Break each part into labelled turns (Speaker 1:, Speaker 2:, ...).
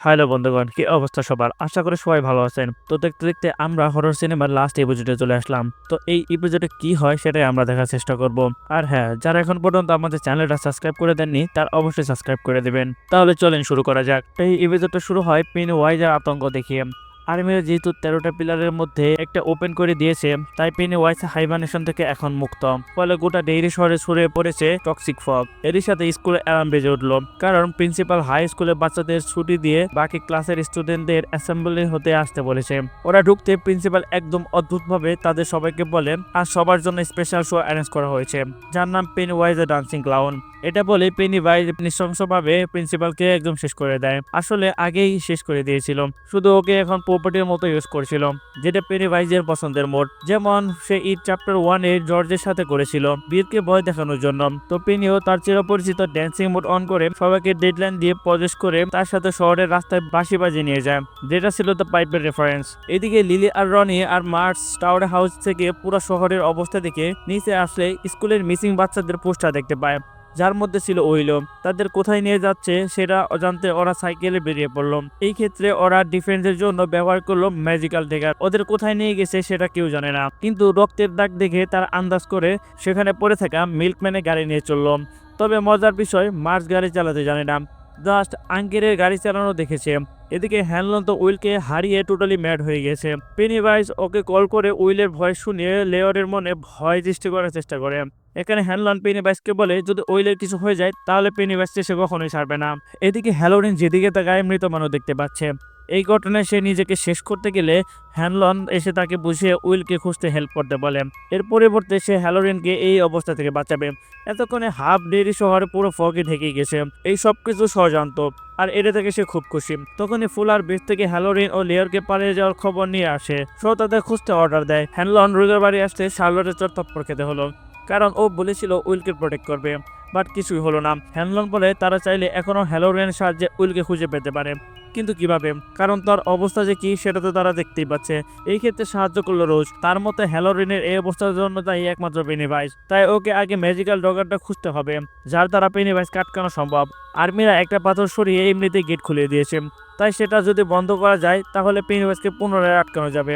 Speaker 1: Hello বন্ধুগণ, কি অবস্থা সবার? আশা করি সবাই ভালো আছেন। তো দেখতে দেখতে আমরা হরর সিনেমার লাস্ট এপিসোডে চলে আসলাম। তো এই এপিসোডে কি হয় সেটাই আমরা দেখার চেষ্টা করব। আর হ্যাঁ, যারা এখন পর্যন্ত আমাদের চ্যানেলটা সাবস্ক্রাইব করে দেননি তার অবশ্যই সাবস্ক্রাইব করে দিবেন। তাহলে চলেন শুরু করা যাক। এই এপিসোডটা শুরু হয় পেনিওয়াইজের আতঙ্ক দেখিয়ে। আর্মিরা যেহেতু 13টা পিলারের মধ্যে একটা ওপেন করে দিয়েছে, তাই পেনিওয়াইজ হাইবারনেশন থেকে এখন মুক্ত। ফলে গোটা ডেইরি শহরে ছড়িয়ে পড়েছে টক্সিক ফগ। এরই সাথে স্কুলে অ্যালার্ম বেজে উঠল, কারণ প্রিন্সিপাল হাই স্কুলে বাচ্চাদের ছুটি দিয়ে বাকি ক্লাসের স্টুডেন্টদের অ্যাসেম্বলি হতে আসতে বলেছে। ওরা ঢুকতে প্রিন্সিপাল একদম অদ্ভুতভাবে তাদের সবাইকে বলেন আর সবার জন্য স্পেশাল শো অ্যারেঞ্জ করা হয়েছে, যার নাম পেনিওয়াইজ দ্য ডান্সিং ক্লাউন। এটা বলে পেনিওয়াইজ নৃশংসভাবে প্রিন্সিপালকে একদম শেষ করে দেয়। আসলে আগেই শেষ করে দিয়েছিল, শুধু ওকে এখন প্রপার্টির মতো ইউজ করছিল, যেটা পেনিওয়াইজের পছন্দের মোড। যেমন সে ইট চ্যাপ্টার 1 এ জর্জের সাথে করেছিল বীরকে ভয় দেখানোর জন্য। তো পেনিও তার চিরপরিচিত ড্যান্সিং মোড অন করে সবাইকে ডেডলাইন দিয়ে প্রজেস করে তার সাথে শহরের রাস্তায় বাঁশি বাজিয়ে নিয়ে যায়, যেটা ছিল দ্য পাইপের রেফারেন্স। এদিকে লিলি আর রনি আর মার্কস টাওয়ার হাউস থেকে পুরো শহরের অবস্থা দেখে নিচে আসলে স্কুলের মিসিং বাচ্চাদের পোস্টার দেখতে পায়, যার মধ্যে ছিল ওইলো। তাদের কোথায় নিয়ে যাচ্ছে সেটা অজান্তে ওরা সাইকেলে বেরিয়ে পড়লো। এই ক্ষেত্রে ওরা ডিফেন্সের জন্য ব্যবহার করলো ম্যাজিক্যাল ড্যাগার। ওদের কোথায় নিয়ে গেছে সেটা কেউ জানে না, কিন্তু রক্তের দাগ দেখে তারা আন্দাজ করে সেখানে পড়ে থাকা মিল্কম্যানের গাড়ি নিয়ে চললো। তবে মজার বিষয়, মার্কস গাড়ি চালাতে জানে না, জাস্ট আঙ্কেলের গাড়ি চালানো দেখেছে। এদিকে হ্যানলন তো উইলকে হারিয়ে টোটালি ম্যাড হয়ে গেছে। পেনিওয়াইজ ওকে কল করে উইলের ভয়েস শুনিয়ে লেয়ারের মনে ভয় সৃষ্টি করার চেষ্টা করে। এখানে হ্যানলন পেনিওয়াইজকে বলে যদি ওইলের কিছু হয়ে যায় তাহলে পেনিওয়াইজকে সে কখনোই ছাড়বে না। এদিকে হ্যালোরিন যেদিকে তাকায় মৃত মানুষ দেখতে পাচ্ছে। এই ঘটনায় সে নিজেকে শেষ করতে গেলে হ্যানলন এসে তাকে বুঝিয়ে উইলকে খুঁজতে হেল্প করতে বলে। এর পরিবর্তে সে হ্যালোরিনকে এই অবস্থা থেকে বাঁচাবে। এতক্ষণে হাফ ডেরি শহরে পুরো ফগে ঢেকে গেছে। এই সবকিছু ষড়যন্ত্র, আর এটা থেকে সে খুব খুশি। তখনই ফুলার বেস থেকে হ্যালোরিন ও লেয়ারকে পালিয়ে যাওয়ার খবর নিয়ে আসে। সো তাদের খুঁজতে অর্ডার দেয়। হ্যানলন রোগের বাড়ি আসতে শার্লটের চর তৎপর খেতে হলো, কারণ ও বলেছিল উইলকে প্রোটেক্ট করবে। বাট কিছুই হলো না। হ্যানলন বলে তারা চাইলে এখনো হ্যালোরিনের সাহায্যে উইলকে খুঁজে পেতে পারে, কিন্তু কিভাবে, কারণ তার অবস্থা যে কি সেটা তো তারা দেখতেই পাচ্ছে। এই ক্ষেত্রে সাহায্য করলো রোজ। তার মতে হ্যালোরিনের এই অবস্থার জন্য তাই একমাত্র পেনিওয়াইজ, তাই ওকে আগে ম্যাজিক্যাল ডগারটা খুঁজতে হবে যার দ্বারা পেনিওয়াইজ আটকানো সম্ভব। আর্মিরা একটা পাথর সরিয়ে এমনিতেই গেট খুলে দিয়েছে, তাই সেটা যদি বন্ধ করা যায় তাহলে পেনিওয়াইজকে পুনরায় আটকানো যাবে।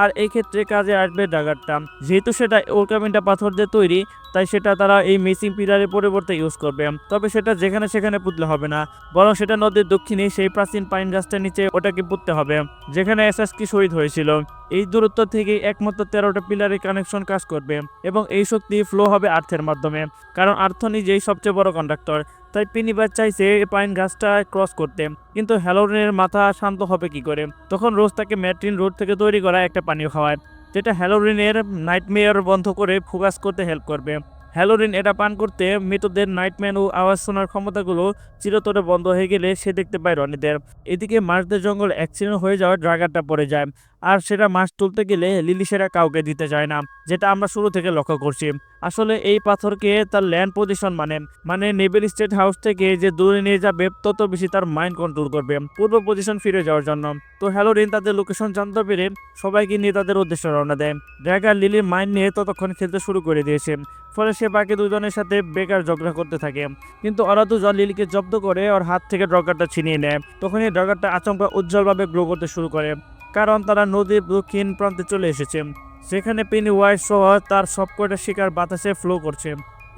Speaker 1: আর এই ক্ষেত্রে কাজে আসবে ডাগারটা, যেহেতু সেটা ওরকামিনটা পাথর দিয়ে তৈরি, তাই সেটা তারা এই মিসিং পিলারের পরিবর্তে ইউজ করবে। তবে সেটা যেখানে সেখানে পুতলে হবে না, বরং সেটা নদীর দক্ষিণে সেই প্রাচীন পাইন গাছটার নিচে ওটাকে পুঁততে হবে, যেখানে এসএসকি শহীদ হয়েছিল। এই দূরত্ব থেকে একমাত্র 13টা পিলারের কানেকশন কাজ করবে, এবং এই শক্তি ফ্লো হবে আর্থের মাধ্যমে, কারণ আর্থ নিজেই সবচেয়ে বড় কন্ডাক্টর। তাই পেনিওয়াইজ চাইছে এই পাইন গাছটা ক্রস করতে, কিন্তু হ্যালোরিনের মাথা শান্ত হবে কি করে? তখন রোজ তাকে ম্যাট্রিন রোড থেকে তৈরি করা একটা পানীয় খাওয়ায়, যেটা হ্যালোরিনের নাইটমেয়ার বন্ধ করে ফোকাস করতে হেল্প করবে। হ্যালোরিন এটা পান করতে মৃতদের নাইটম্যান ও আওয়াজ শোনার ক্ষমতাগুলো চিরতরে বন্ধ হয়ে গেলে সে দেখতে পায় রনিদের। এদিকে মার্সদের জঙ্গল অ্যাক্সিডেন্ট হয়ে যাওয়ার ড্রাগারটা পড়ে যায়, আর সেটা মার্স তুলতে গেলে লিলি সেটা কাউকে দিতে চায় না, যেটা আমরা শুরু থেকে লক্ষ্য করছি। আসলে এই পাথরকে তার ল্যান্ড পজিশন মানে নেভেল স্টেট হাউস থেকে যে দূরে নিয়ে যাবে তত বেশি তার মাইন্ড কন্ট্রোল করবে পূর্ব পজিশন ফিরে যাওয়ার জন্য। তো হ্যালোরিন তাদের লোকেশন জানতে পেরে সবাইকে নিয়ে তাদের উদ্দেশ্যে রওনা দেয়। ড্রাগার লিলির মাইন্ড নিয়ে ততক্ষণ খেলতে শুরু করে দিয়েছে, ফলে সে বাকি দুজনের সাথে বেকার ঝগড়া করতে থাকে। কিন্তু ওরা দুজন লিলিকে জব্দ করে ওর হাত থেকে ড্রাগারটা ছিনিয়ে নেয়। তখনই ড্রাগারটা আচমকা উজ্জ্বলভাবে গ্রো করতে শুরু করে, কারণ তারা নদীর দক্ষিণ প্রান্তে চলে এসেছে, সেখানে পেনিওয়াইজ সহ তার সবকটা শিকার বাতাসে ফ্লো করছে।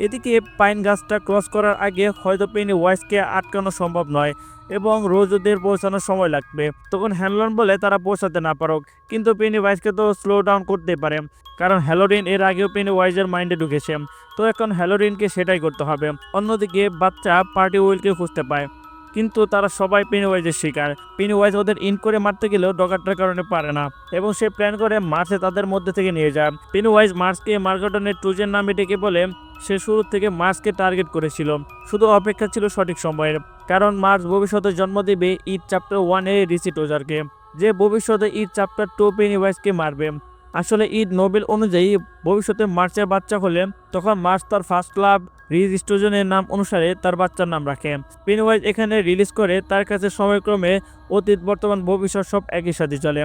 Speaker 1: এদিকে পাইন গাছটা ক্রস করার আগে হয়তো পেনিওয়াইজকে আটকানো সম্ভব নয়, এবং রোজদের পৌঁছানোর সময় লাগবে। তখন হ্যানলন বলে তারা পৌঁছাতে না পারুক, কিন্তু পেনিওয়াইজকে তো স্লো ডাউন করতে পারে, কারণ হ্যালোরিন এর আগেও পেনিওয়াইজের মাইন্ডে ঢুকেছে। তো এখন হ্যালোরিনকে সেটাই করতে হবে। অন্যদিকে বাচ্চা পার্টি উইলকে খুঁজতে পায়, কিন্তু তারা সবাই পেনিওয়াইজের শিকার। পেনিওয়াইজ ওদের ইন করে মারতে গেলেও ডগারটার কারণে পারে না, এবং সে প্ল্যান করে মার্সে তাদের মধ্যে থেকে নিয়ে যায়। পেনিওয়াইজ মার্সকে মার্গাটনের ট্রুজের নামে ডেকে বলে সে শুরু থেকে মার্সকে টার্গেট করেছিল, শুধু অপেক্ষা ছিল সঠিক সময়ের, কারণ মার্স ভবিষ্যতে জন্ম দেবে ইট চ্যাপ্টার 1 এ রিসিটোজারকে, যে ভবিষ্যতে ইট চ্যাপ্টার 2 পেনিওয়াইজকে মারবে। আসলে ইড নোবেল অনুযায়ী ভবিষ্যতে মার্সের বাচ্চা হলে তখন মার্স তার ফার্স্ট লাভ রিজ স্টোজনের নাম অনুসারে তার বাচ্চার নাম রাখে। পেনিওয়াইজ এখানে রিলিজ করে তার কাছে সময়ক্রমে অতীত বর্তমান ভবিষ্যৎ সব একই সাথে চলে,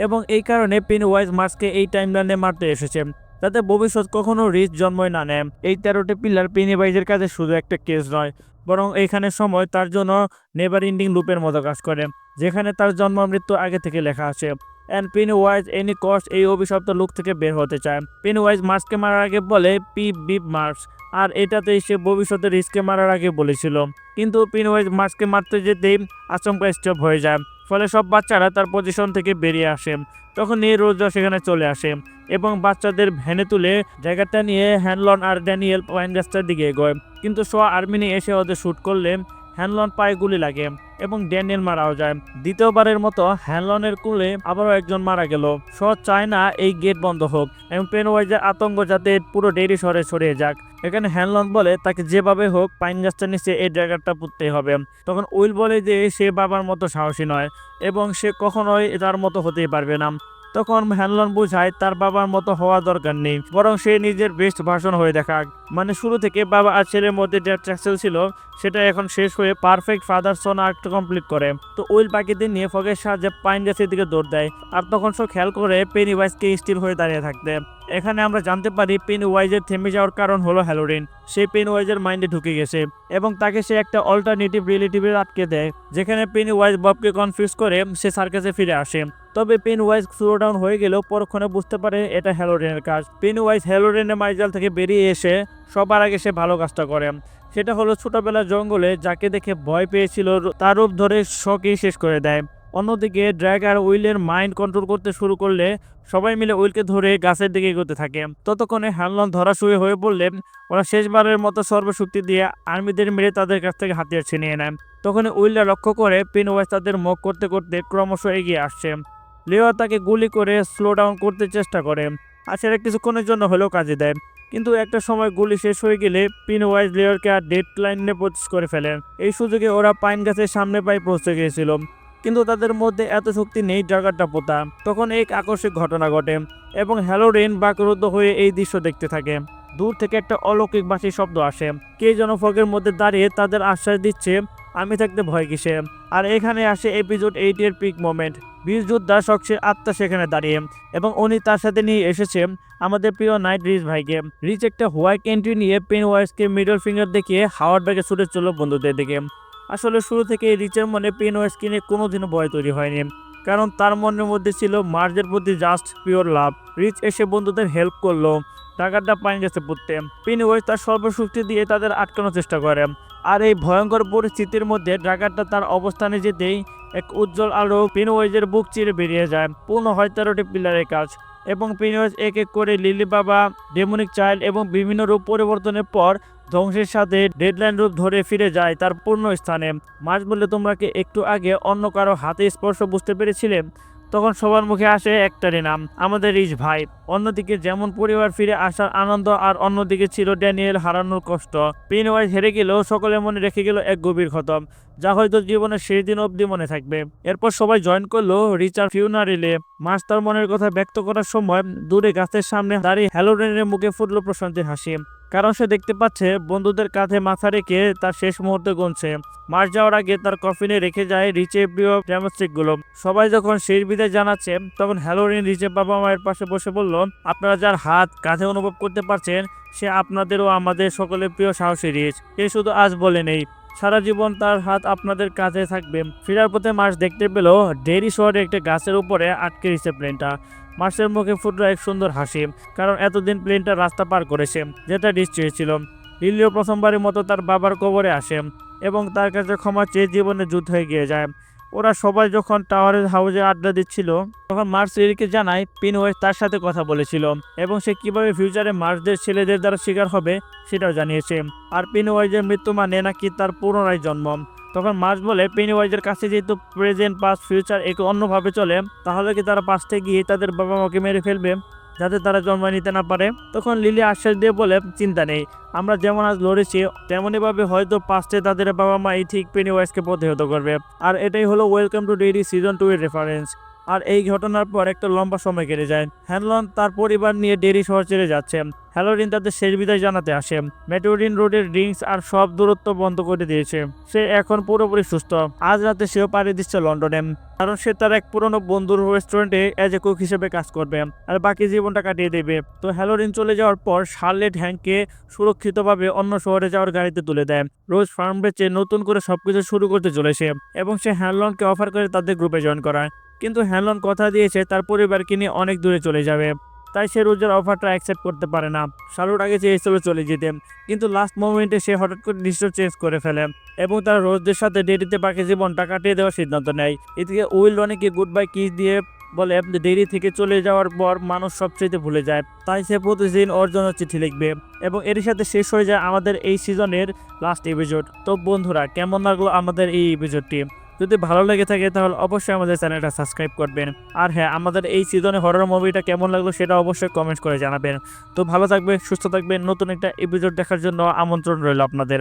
Speaker 1: এবং এই কারণে পেনিওয়াইজ মার্সকে এই টাইমলাইনে মারতে এসেছে, যাতে ভবিষ্যৎ কখনো রিচ জন্মই না নেয়। এই 13টি পিলার পেনিওয়াইজের কাছে শুধু একটা কেস নয়, বরং এইখানে সময় তার জন্য নেভার এন্ডিং লুপের মতো কাজ করে, যেখানে তার জন্ম মৃত্যু আগে থেকে লেখা আছে। অ্যান্ড পেনিওয়াইজ এনি কস্ট এই অভিশপ্ত লুক থেকে বের হতে চায়। পেনিওয়াইজ মার্সকে মারার আগে বলে পিপ বিপ মার্স, আর এটাতেই সে ভবিষ্যতে রিচকে মারার আগে বলেছিল। কিন্তু পেনিওয়াইজ মার্সকে মারতে যেতেই আচমকা স্টপ হয়ে যায়, ফলে সব বাচ্চারা তার পজিশন থেকে বেরিয়ে আসে। তখন নিয়ে রোজা সেখানে চলে আসে এবং বাচ্চাদের ভ্যানে তুলে জায়গাটা নিয়ে হ্যানলন আর ড্যানিয়েল পাইনগাছটার দিকে এগোয়। কিন্তু আর্মিনি এসে ওদের শ্যুট করলে হ্যানলন পায়ে গুলি লাগে এবং ড্যানিয়েল মারাও যায়। দ্বিতীয়বারের মতো হ্যানলনের কুলে আবারও একজন মারা গেল। চায় না এই গেট বন্ধ হোক এবং পেনিওয়াইজের আতঙ্ক যাতে পুরো ডেইরি শহরে ছড়িয়ে যাক। এখানে হ্যানলন বলে তাকে যেভাবে হোক পাইন গাছটার নিচে এই জায়গাটা পুঁততেই হবে। তখন উইল বলে যে সে বাবার মতো সাহসী নয় এবং সে কখনোই তার মতো হতেই পারবে না। তখন হ্যানলন বুঝায় তার বাবার মতো হওয়া দরকার নেই, বরং সে নিজের বেস্ট ভার্সন হয়ে দেখাক। মানে শুরু থেকে বাবা আর ছেলের মধ্যে যে ট্র্যাকসেল ছিল সেটা এখন শেষ হয়ে পারফেক্ট ফাদার সন আর্ট কমপ্লিট করে। তো উইল পাখিদের নিয়ে ফগের সাহায্যে পাইন গাছের দিকে দৌড় দেয়, আর তখন সব খেয়াল করে পেনিওয়াইজকে স্থির হয়ে দাঁড়িয়ে থাকতে। এখানে আমরা জানতে পারি পেনিওয়াইজের থেমে যাওয়ার কারণ হলো হ্যালোরিন। সে পেনিওয়াইজের মাইন্ডে ঢুকে গেছে এবং তাকে সে একটা অল্টারনেটিভ রিয়েলিটিভে আটকে দেয়, যেখানে পেনিওয়াইজ ববকে কনফিউজ করে সে সার্কাসে ফিরে আসে। তবে পেনিওয়াইজ স্লো ডাউন হয়ে গেলেও পরক্ষণে বুঝতে পারে এটা হ্যালোরিনের কাজ। পেনিওয়াইজ হ্যালোরিনের মাইজাল থেকে বেরিয়ে এসে সবার আগে সে ভালো কাজটা করে। সেটা হলো ছোটবেলার জঙ্গলে যাকে দেখে ভয় পেয়েছিল তার রূপ ধরে শখই শেষ করে দেয়। অন্যদিকে ড্র্যাগ আর উইলের মাইন্ড কন্ট্রোল করতে শুরু করলে সবাই মিলে উইলকে ধরে গাছের দিকে এগোতে থাকে। ততক্ষণে হ্যানলন ধরাশুয়ে হয়ে পড়লে ওরা শেষবারের মতো সর্বশক্তি দিয়ে আর্মিদের মেরে তাদের কাছ থেকে হাতিয়ার ছিনিয়ে নেয়। তখন উইলরা লক্ষ্য করে পেনিওয়াইজ তাদের মুখ করতে করতে ক্রমশ এগিয়ে আসছে। লিও তাকে গুলি করে স্লো ডাউন করতে চেষ্টা করে, আর সেটা কিছুক্ষণের জন্য হলেও কাজে দেয়। কিন্তু একটা সময় গুলি শেষ হয়ে গেলে পেনিওয়াইজ লিওরকে আর ডেড লাইনে প্রচেস করে ফেলেন। এই সুযোগে ওরা পাইন গাছের সামনে প্রায় পৌঁছে গিয়েছিল, কিন্তু তাদের মধ্যে এত শক্তি নেই জায়গাটা পোতা। তখন এক আকস্মিক ঘটনা ঘটে এবং হ্যালোরিন বাকরুদ্ধ হয়ে এই দৃশ্য দেখতে থাকে। দূর থেকে একটা অলৌকিক বাঁশি শব্দ আসে, কে যেন ফগের মধ্যে দাঁড়িয়ে তাদের আশ্বাস দিচ্ছে আমি থাকতে ভয় কিসে। আর এখানে আসে এপিসোড 8 এর পিক মোমেন্ট। বীর যোদ্ধা শখসের আত্মা সেখানে দাঁড়িয়ে এবং উনি তার সাথে নিয়ে এসেছে আমাদের প্রিয় নাইট রিচ ভাইকে। রিচ একটা হোয়াইট এন্ট্রি নিয়ে পেনিওয়াইজকে মিডল ফিঙ্গার দেখিয়ে হাওয়ার্ড ব্যাগে ছুটে চলল বন্ধুদের দিকে। আসলে শুরু থেকে রিচের মনে পেনিওয়াইজকে নিয়ে কোনোদিনও ভয় তৈরি হয়নি, কারণ তার মনের মধ্যে ছিল মার্জের প্রতি জাস্ট পিওর লাভ। রিচ এসে বন্ধুদের হেল্প করলো টাকাটা পাইন গেছে পড়তে। পেনিওয়াইজ তার সর্বশক্তি দিয়ে তাদের আটকানোর চেষ্টা করে, আর এই ভয়ঙ্কর পরিস্থিতির মধ্যে ড্রাগারটা তার অবস্থানে যেতেই এক উজ্জ্বল আলো পেনিওয়াইজের বুক চিরে বেরিয়ে যায়। পূর্ণ হয় 13টি পিলারের কাজ এবং পেনিওয়াইজ এক এক করে লিলি বাবা, ডেমনিক চাইল্ড এবং বিভিন্ন রূপ পরিবর্তনের পর ধ্বংসের সাথে ডেডলাইন রূপ ধরে ফিরে যায় তার পূর্ণ স্থানে। মাস বলে তোমরা কি একটু আগে অন্য কারো হাতে স্পর্শ বুঝতে পেরেছিলে? তখন সবার মুখে আসে একটারই নাম, আমাদের রিচ ভাই। অন্যদিকে যেমন পরিবার ফিরে আসার আনন্দ, আর অন্যদিকে ছিল ড্যানিয়েল হারানোর কষ্ট। পেনিওয়াইজ হেরে গেলেও সকলের মনে রেখে গেল এক গভীর ক্ষত, যা হয়তো জীবনের শেষ দিন অবধি মনে থাকবে। এরপর সবাই জয়েন করলো রিচার ফিউনারেলে। মাস তার মনের কথা ব্যক্ত করার সময় দূরে গাছের সামনে দাঁড়িয়ে হ্যালোরিনের মুখে ফুটলো প্রশান্তির হাসি, কারণ সে দেখতে পাচ্ছে বন্ধুদের কাঁধে মাথা রেখে তার শেষ মুহূর্তে গুনছে। মাস যাওয়ার আগে তার কফিনে রেখে যায় রিচের প্রিয় ড্যামস্টিকগুলো। সবাই যখন শেষ বিদায় জানাচ্ছে তখন হ্যালোরিন রিচের বাবা মায়ের পাশে বসে বলল, আপনারা যার হাত কাঁধে অনুভব করতে পারছেন সে আপনাদেরও আমাদের সকলের প্রিয় সাহসী রিচ। সে শুধু আজ বলে নেই, সারা জীবন তার হাত আপনাদের কাঁধে থাকবে। ফেরার পথে মার্স দেখতে পেল ডেরি শহরে একটা গাছের উপরে আটকে রিচে প্লেনটা। মার্সের মুখে ফুটলো এক সুন্দর হাসি, কারণ এতদিন প্লেনটা রাস্তা পার করেছে যেটা রিচ চেয়েছিল। লিলিও প্রথমবারের মতো তার বাবার কবরে আসে এবং তার কাছে ক্ষমা চেয়ে জীবনে যুদ্ধ হয়ে গিয়ে যায়। ওরা সবাই যখন টাওয়ারের হাউসে আড্ডা দিচ্ছিল তখন মার্স লিলিকে জানায় পেনিওয়াইজ তার সাথে কথা বলেছিল এবং সে কিভাবে ফিউচারে মার্সদের ছেলেদের দ্বারা শিকার হবে সেটাও জানিয়েছে। আর পেনিওয়াইজের মৃত্যু মানে নাকি তার পুনরায় জন্ম। তখন মার্স বলে পেনিওয়াইজের কাছে যেহেতু প্রেজেন্ট পাস্ট ফিউচার একটু অন্যভাবে চলে, তাহলে কি তারা পাস্টে গিয়ে তাদের বাবা মাকে মেরে ফেলবে যাতে তারা জন্ম নিতে না পারে? তখন লিলি আশ্বাস দিয়ে বলে, চিন্তা নেই, আমরা যেমন আজ লড়েছি তেমনইভাবে হয়তো পাস্টে তাদের বাবা মা এই ঠিক পেনিওয়াইজকে প্রতিহত করবে। আর এটাই হলো ওয়েলকাম টু ডেইরি সিজন 2 এর রেফারেন্স। আর এই ঘটনার পর একটা লম্বা সময় কেটে যায়। হ্যানলন তার পরিবার নিয়ে ডেরি শহর ছেড়ে যাচ্ছে। হ্যালোরিন তাদের শেষ বিদায় জানাতে আসে। মেটোরিন রোডের ড্রিঙ্কস আর সব দূরত্ব বন্ধ করে দিয়েছে। সে এখন পুরোপুরি সুস্থ। আজ রাতে সেও পাড়ি দিচ্ছে লন্ডনে, কারণ সে তার এক পুরনো বন্ধুর রেস্টুরেন্টে এজ এ কুক হিসেবে কাজ করবে আর বাকি জীবনটা কাটিয়ে দেবে। তো হ্যালোরিন চলে যাওয়ার পর শার্লেট হ্যাংকে সুরক্ষিতভাবে অন্য শহরে যাওয়ার গাড়িতে তুলে দেয়। রোজ ফার্ম বেচে নতুন করে সবকিছু শুরু করতে চলেছে এবং সে হ্যানলনকে অফার করে তাদের গ্রুপে জয়েন করায়। কিন্তু হ্যানলন কথা দিয়েছে তার পরিবারকে নিয়ে অনেক দূরে চলে যাবে, তাই সে রোজের অফারটা অ্যাকসেপ্ট করতে পারে না। শার্লট আগে চেয়েছিল চলে যেতে, কিন্তু লাস্ট মোমেন্টে সে হঠাৎ করে ডিসিশন চেঞ্জ করে ফেলে এবং তারা রোজদের সাথে ডেরিতে বাকি জীবনটা কাটিয়ে দেওয়ার সিদ্ধান্ত নেয়। এদিকে উইল রনিকে গুড বাই কিস দিয়ে বলে ডেরি থেকে চলে যাওয়ার পর মানুষ সবচেয়ে ভুলে যায়, তাই সে প্রতিদিন ওর জন্য চিঠি লিখবে। এবং এর সাথে শেষ হয়ে যায় আমাদের এই সিজনের লাস্ট এপিসোড। তো বন্ধুরা, কেমন লাগলো আমাদের এই এপিসোডটি? যদি ভালো লেগে থাকে তাহলে অবশ্যই আমাদের চ্যানেলটা সাবস্ক্রাইব করবেন। আর হ্যাঁ, আমাদের এই সিজনে হরর মুভিটা কেমন লাগলো সেটা অবশ্যই কমেন্ট করে জানাবেন। তো ভালো থাকবে, সুস্থ থাকবেন। নতুন একটা এপিসোড দেখার জন্য আমন্ত্রণ রইল আপনাদের।